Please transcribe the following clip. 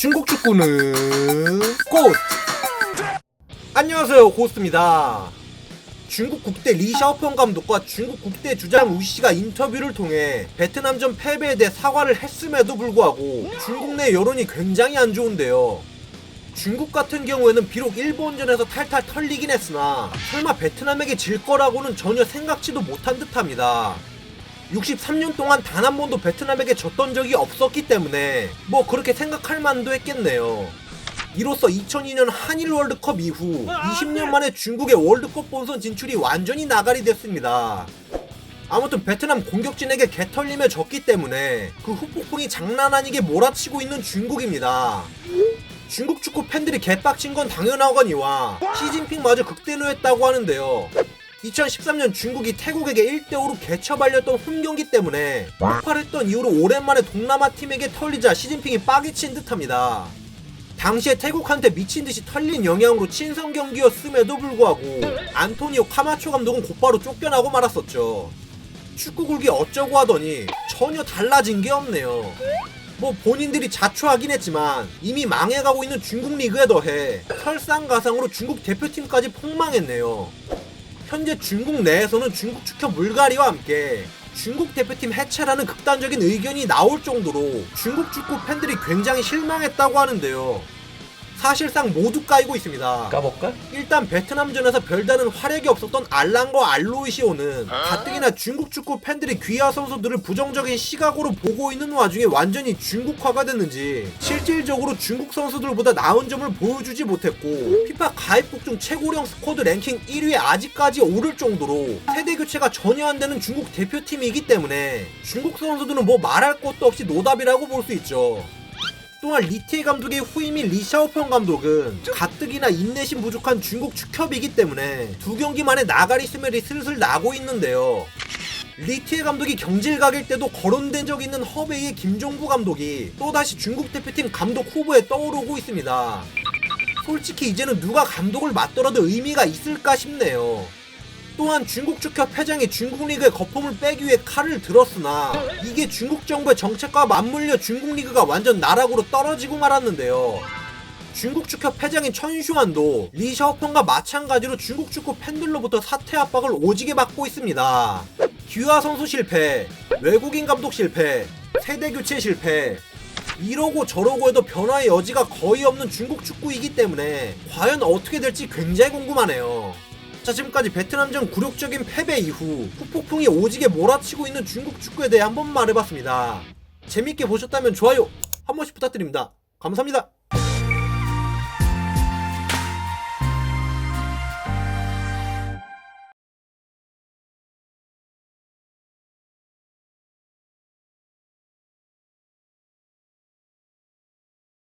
중국 축구는 꽃! 안녕하세요, 고스트입니다. 중국 국대 리샤오펑 감독과 중국 국대 주장 우씨가 인터뷰를 통해 베트남전 패배에 대해 사과를 했음에도 불구하고 중국 내 여론이 굉장히 안 좋은데요. 중국 같은 경우에는 비록 일본전에서 탈탈 털리긴 했으나 설마 베트남에게 질 거라고는 전혀 생각지도 못한 듯합니다. 63년 동안 단 한 번도 베트남에게 졌던 적이 없었기 때문에 뭐 그렇게 생각할 만도 했겠네요. 이로써 2002년 한일 월드컵 이후 20년 만에 중국의 월드컵 본선 진출이 완전히 나가리 됐습니다. 아무튼 베트남 공격진에게 개털림에 졌기 때문에 그 후폭풍이 장난 아니게 몰아치고 있는 중국입니다. 중국 축구 팬들이 개빡친 건 당연하거니와 시진핑마저 극대노했다고 하는데요. 2013년 중국이 태국에게 1대5로 개처발렸던 홈경기 때문에 폭발했던 이후로 오랜만에 동남아 팀에게 털리자 시진핑이 빠개친 듯합니다. 당시에 태국한테 미친듯이 털린 영향으로 친선 경기였음에도 불구하고 안토니오 카마초 감독은 곧바로 쫓겨나고 말았었죠. 축구 굴기 어쩌고 하더니 전혀 달라진 게 없네요. 뭐 본인들이 자초하긴 했지만 이미 망해가고 있는 중국 리그에 더해 설상가상으로 중국 대표팀까지 폭망했네요. 현재 중국 내에서는 중국 축협 물갈이와 함께 중국 대표팀 해체라는 극단적인 의견이 나올 정도로 중국 축구 팬들이 굉장히 실망했다고 하는데요. 사실상 모두 까이고 있습니다. 까볼까? 일단 베트남전에서 별다른 활약이 없었던 알랑과 알로이시오는 가뜩이나 중국 축구 팬들이 귀하 선수들을 부정적인 시각으로 보고 있는 와중에 완전히 중국화가 됐는지 실질적으로 중국 선수들보다 나은 점을 보여주지 못했고 피파 가입국 중 최고령 스쿼드 랭킹 1위에 아직까지 오를 정도로 세대 교체가 전혀 안 되는 중국 대표팀이기 때문에 중국 선수들은 뭐 말할 것도 없이 노답이라고 볼 수 있죠. 또한 리티에 감독의 후임인 리샤오펑 감독은 가뜩이나 인내심 부족한 중국 축협이기 때문에 두 경기 만에 나가리 스멜이 슬슬 나고 있는데요. 리티에 감독이 경질각일 때도 거론된 적 있는 허베이의 김종부 감독이 또다시 중국 대표팀 감독 후보에 떠오르고 있습니다. 솔직히 이제는 누가 감독을 맡더라도 의미가 있을까 싶네요. 또한 중국 축협 회장이 중국 리그의 거품을 빼기 위해 칼을 들었으나 이게 중국 정부의 정책과 맞물려 중국 리그가 완전 나락으로 떨어지고 말았는데요. 중국 축협 회장인 천슈안도 리샤오펑과 마찬가지로 중국 축구 팬들로부터 사퇴 압박을 오지게 받고 있습니다. 귀화 선수 실패, 외국인 감독 실패, 세대 교체 실패, 이러고 저러고 해도 변화의 여지가 거의 없는 중국 축구이기 때문에 과연 어떻게 될지 굉장히 궁금하네요. 자, 지금까지 베트남전 굴욕적인 패배 이후 후폭풍이 오지게 몰아치고 있는 중국 축구에 대해 한번 말해봤습니다. 재밌게 보셨다면 좋아요 한 번씩 부탁드립니다. 감사합니다.